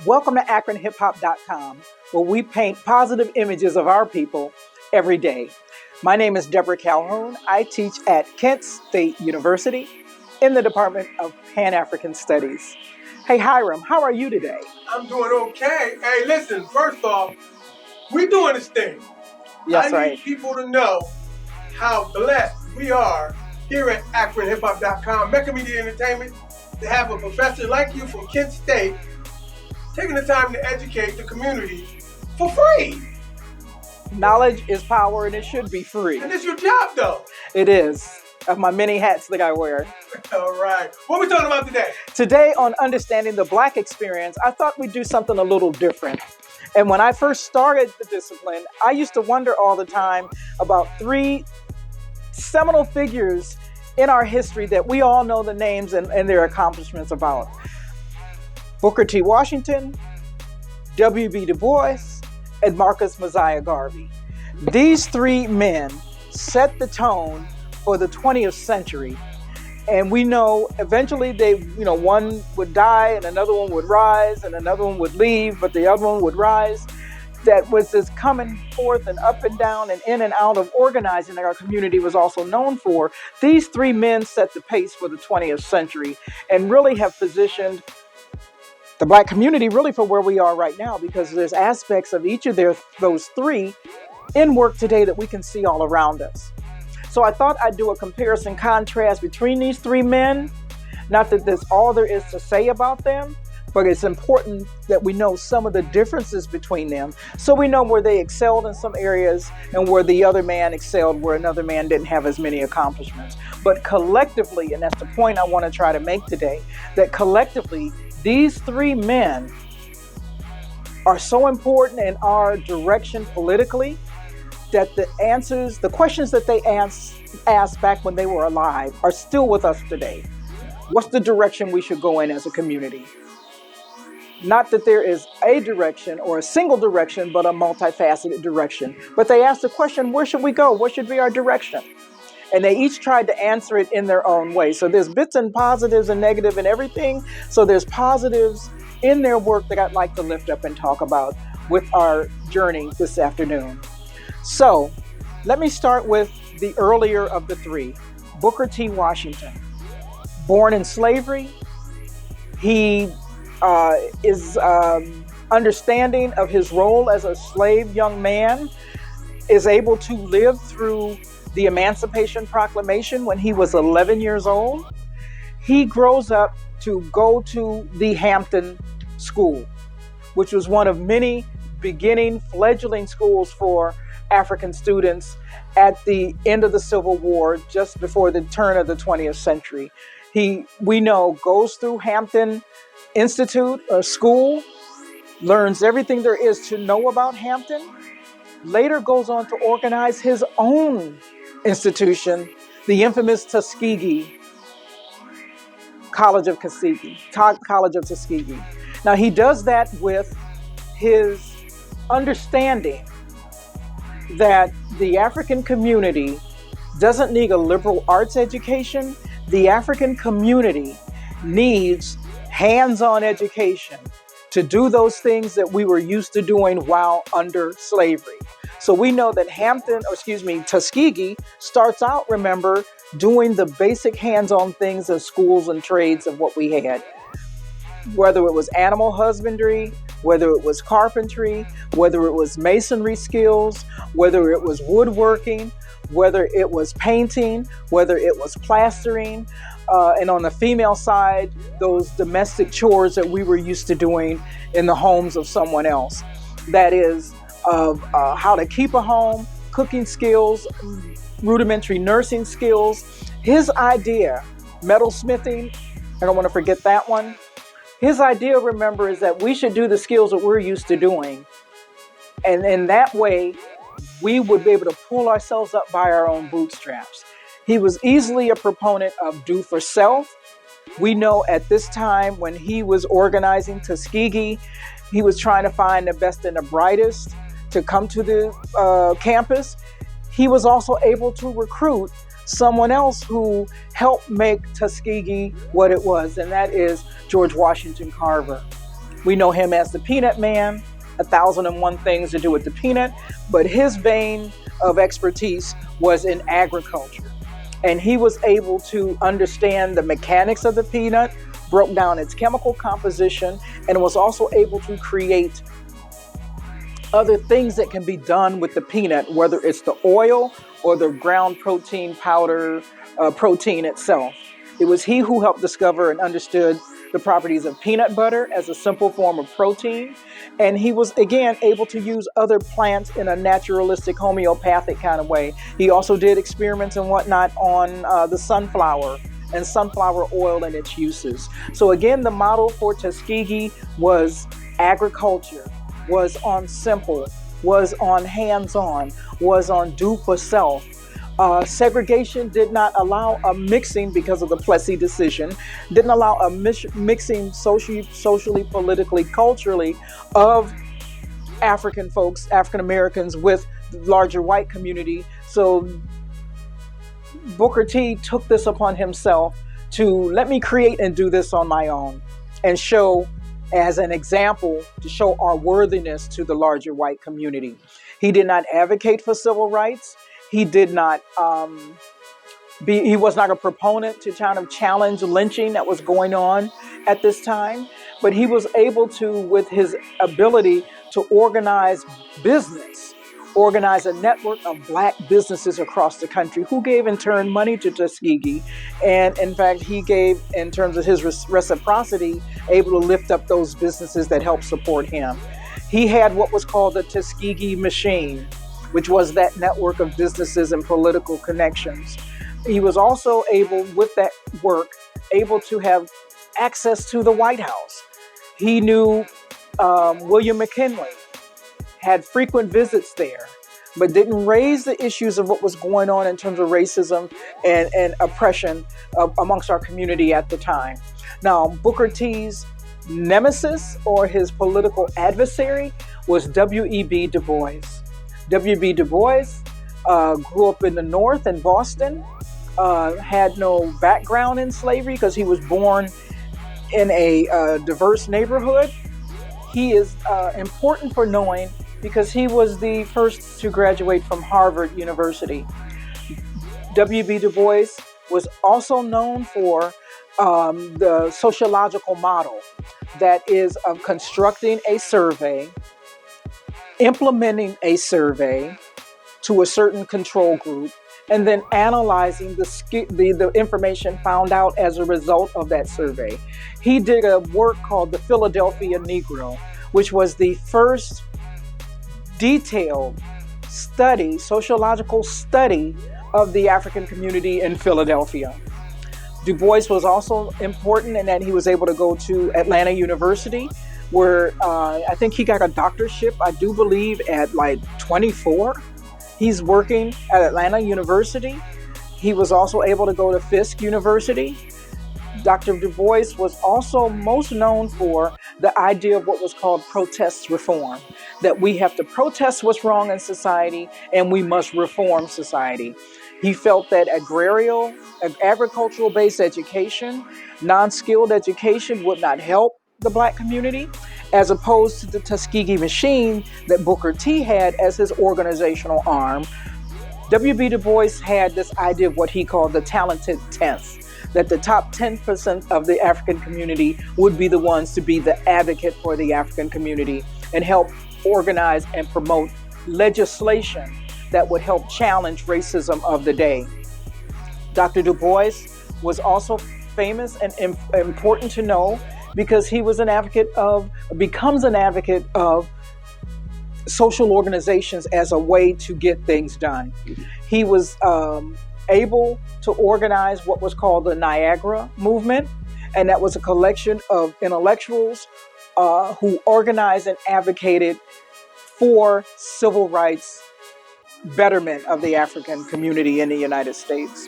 Welcome to AkronHipHop.com, where we paint positive images of our people every day. My name is Deborah Calhoun. I teach at Kent State University in the Department of Pan-African Studies. Hey Hiram, how are you today? I'm doing okay. Hey, listen, first off, we're doing this thing. Yes, I need people to know how blessed we are here at AkronHipHop.com, Mecca Media Entertainment, to have a professor like you from Kent State taking the time to educate the community for free. Knowledge is power and it should be free. And it's your job, though. It is, of my many hats that I wear. All right. What are we talking about today? Today on Understanding the Black Experience, I thought we'd do something a little different. And when I first started the discipline, I used to wonder all the time about three seminal figures in our history that we all know the names and their accomplishments about. Booker T. Washington, W.B. DuBois, and Marcus Mosiah Garvey. These three men set the tone for the 20th century. And we know eventually one would die and another one would rise and another one would leave, but the other one would rise. That was this coming forth and up and down and in and out of organizing that our community was also known for. These three men set the pace for the 20th century and really have positioned the Black community really for where we are right now, because there's aspects of each of those three in work today that we can see all around us. So I thought I'd do a comparison contrast between these three men. Not that that's all there is to say about them, but it's important that we know some of the differences between them, so we know where they excelled in some areas and where the other man excelled where another man didn't have as many accomplishments. But collectively, and that's the point I want to try to make today, that collectively these three men are so important in our direction politically that the questions that they asked back when they were alive are still with us today. What's the direction we should go in as a community? Not that there is a direction or a single direction, but a multifaceted direction. But they asked the question, where should we go? What should be our direction? And they each tried to answer it in their own way. So there's bits and positives and negative and everything. So there's positives in their work that I'd like to lift up and talk about with our journey this afternoon. So let me start with the earlier of the three, Booker T. Washington. Born in slavery, he is understanding of his role as a slave young man, is able to live through the Emancipation Proclamation when he was 11 years old. He grows up to go to the Hampton School, which was one of many beginning fledgling schools for African students at the end of the Civil War, just before the turn of the 20th century. We know, goes through Hampton Institute or school, learns everything there is to know about Hampton, later goes on to organize his own institution, the infamous Tuskegee College of Tuskegee. Now he does that with his understanding that the African community doesn't need a liberal arts education. The African community needs hands-on education to do those things that we were used to doing while under slavery. So we know that Tuskegee starts out, remember, doing the basic hands-on things of schools and trades of what we had. Whether it was animal husbandry, whether it was carpentry, whether it was masonry skills, whether it was woodworking, whether it was painting, whether it was plastering, and on the female side, those domestic chores that we were used to doing in the homes of someone else. That is, of how to keep a home, cooking skills, rudimentary nursing skills. His idea, metalsmithing, I don't want to forget that one. His idea, remember, is that we should do the skills that we're used to doing. And in that way, we would be able to pull ourselves up by our own bootstraps. He was easily a proponent of do for self. We know at this time when he was organizing Tuskegee, he was trying to find the best and the brightest to come to the campus. He was also able to recruit someone else who helped make Tuskegee what it was, and that is George Washington Carver. We know him as the Peanut Man, 1001 Things to Do with the Peanut, but his vein of expertise was in agriculture. And he was able to understand the mechanics of the peanut, broke down its chemical composition, and was also able to create other things that can be done with the peanut, whether it's the oil or the ground protein powder, protein itself. It was he who helped discover and understood the properties of peanut butter as a simple form of protein. And he was, again, able to use other plants in a naturalistic, homeopathic kind of way. He also did experiments and whatnot on the sunflower and sunflower oil and its uses. So again, the model for Tuskegee was agriculture, was on simple, was on hands-on, was on do for self. Segregation did not allow a mixing because of the Plessy decision, didn't allow a mixing socially, politically, culturally of African folks, African Americans with the larger white community. So Booker T took this upon himself to let me create and do this on my own and show as an example to show our worthiness to the larger white community. He did not advocate for civil rights. He did not he was not a proponent to kind of challenge lynching that was going on at this time, but he was able to, with his ability to organize business, organize a network of Black businesses across the country who gave in turn money to Tuskegee. And in fact, he gave, in terms of his reciprocity, able to lift up those businesses that helped support him. He had what was called the Tuskegee machine, which was that network of businesses and political connections. He was also able, with that work, able to have access to the White House. He knew William McKinley, had frequent visits there, but didn't raise the issues of what was going on in terms of racism and oppression amongst our community at the time. Now, Booker T's nemesis or his political adversary was W.E.B. Du Bois. W.B. Du Bois grew up in the North in Boston, had no background in slavery because he was born in a diverse neighborhood. He is important for knowing because he was the first to graduate from Harvard University. W.B. Du Bois was also known for the sociological model that is of constructing a survey, implementing a survey to a certain control group, and then analyzing the information found out as a result of that survey. He did a work called the Philadelphia Negro, which was the first detailed study, sociological study of the African community in Philadelphia. Du Bois was also important in that he was able to go to Atlanta University, where I think he got a doctorship, I do believe, at like 24. He's working at Atlanta University. He was also able to go to Fisk University. Dr. Du Bois was also most known for the idea of what was called protest reform, that we have to protest what's wrong in society and we must reform society. He felt that agricultural-based education, non-skilled education would not help the Black community, as opposed to the Tuskegee machine that Booker T had as his organizational arm. W.B. Du Bois had this idea of what he called the talented tenth, that the top 10% of the African community would be the ones to be the advocate for the African community and help organize and promote legislation that would help challenge racism of the day. Dr. Du Bois was also famous and important to know because he was becomes an advocate of social organizations as a way to get things done. He was able to organize what was called the Niagara movement, and that was a collection of intellectuals who organized and advocated for civil rights betterment of the African community in the United States.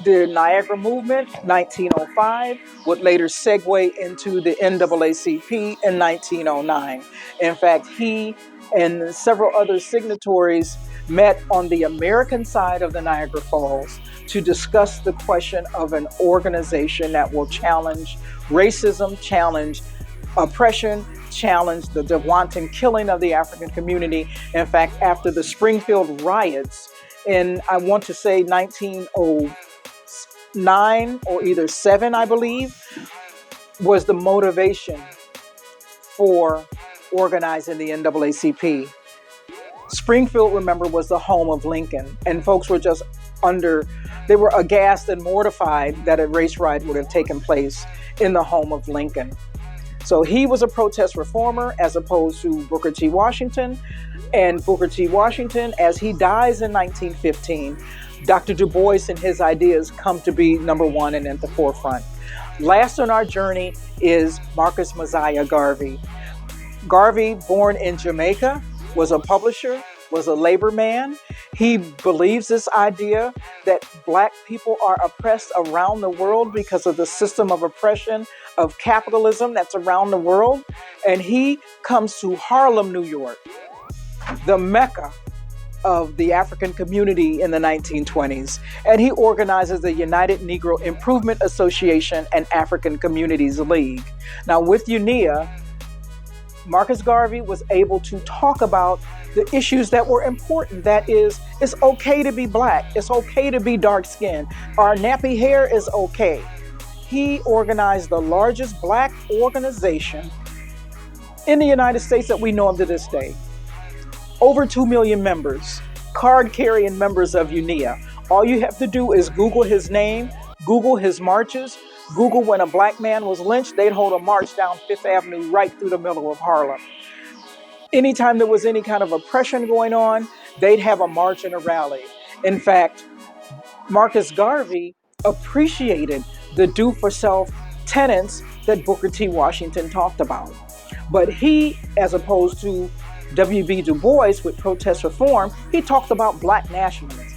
The Niagara movement, 1905, would later segue into the NAACP in 1909. In fact, he and several other signatories met on the American side of the Niagara Falls to discuss the question of an organization that will challenge racism, challenge oppression, challenged the wanton killing of the African community. In fact, after the Springfield riots in, I want to say 1909 or either 7, I believe, was the motivation for organizing the NAACP. Springfield, remember, was the home of Lincoln, and folks were just they were aghast and mortified that a race riot would have taken place in the home of Lincoln. So he was a protest reformer as opposed to Booker T. Washington. And Booker T. Washington, as he dies in 1915, Dr. DuBois and his ideas come to be number one and at the forefront. Last on our journey is Marcus Mosiah Garvey. Garvey, born in Jamaica, was a publisher, was a labor man. He believes this idea that Black people are oppressed around the world because of the system of oppression of capitalism that's around the world. And he comes to Harlem, New York, the Mecca of the African community in the 1920s. And he organizes the United Negro Improvement Association and African Communities League. Now, with UNEA, Marcus Garvey was able to talk about the issues that were important. That is, it's okay to be Black. It's okay to be dark-skinned. Our nappy hair is okay. He organized the largest Black organization in the United States that we know of to this day. Over 2 million members, card-carrying members of UNEA. All you have to do is Google his name, Google his marches, Google when a Black man was lynched. They'd hold a march down Fifth Avenue right through the middle of Harlem. Anytime there was any kind of oppression going on, they'd have a march and a rally. In fact, Marcus Garvey appreciated the do-for-self tenets that Booker T. Washington talked about. But he, as opposed to W.B. Du Bois with protest reform, he talked about Black nationalism.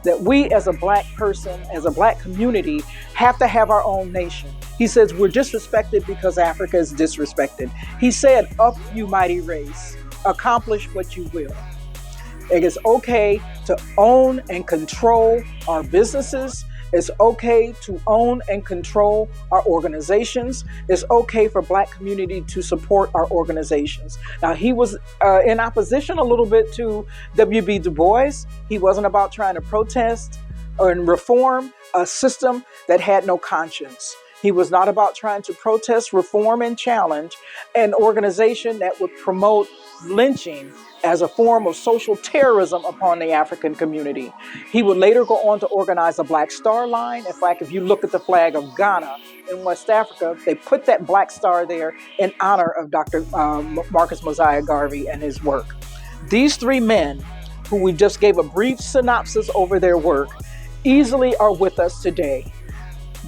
That we as a Black person, as a Black community, have to have our own nation. He says we're disrespected because Africa is disrespected. He said, "Up, you mighty race, accomplish what you will." It is okay to own and control our businesses. It's okay to own and control our organizations. It's okay for Black community to support our organizations. Now, he was in opposition a little bit to W.B. Du Bois. He wasn't about trying to protest or reform a system that had no conscience. He was not about trying to protest, reform, and challenge an organization that would promote lynching as a form of social terrorism upon the African community. He would later go on to organize a Black Star Line. In fact, if you look at the flag of Ghana in West Africa, they put that Black Star there in honor of Dr. Marcus Mosiah Garvey and his work. These three men, who we just gave a brief synopsis over their work, easily are with us today.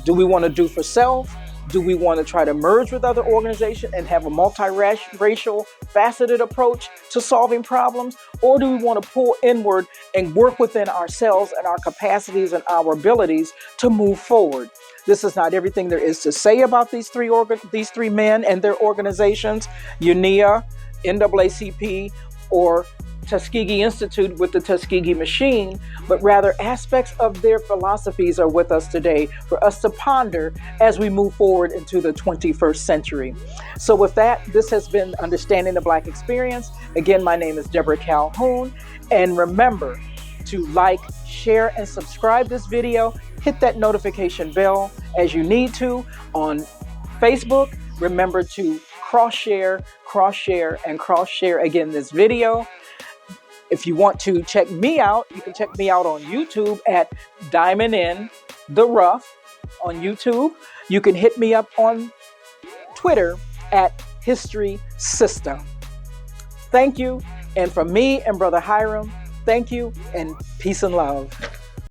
Do we want to do for self? Do we want to try to merge with other organizations and have a multiracial, faceted approach to solving problems? Or do we want to pull inward and work within ourselves and our capacities and our abilities to move forward? This is not everything there is to say about these three men and their organizations, UNEA, NAACP, or Tuskegee Institute with the Tuskegee Machine, but rather aspects of their philosophies are with us today for us to ponder as we move forward into the 21st century. So with that, this has been Understanding the Black Experience. Again, my name is Deborah Calhoun, and remember to like, share, and subscribe this video. Hit that notification bell as you need to on Facebook. Remember to cross-share, and cross-share again this video. If you want to check me out, you can check me out on YouTube at Diamond in the Rough on YouTube. You can hit me up on Twitter at History System. Thank you. And from me and Brother Hiram, thank you and peace and love.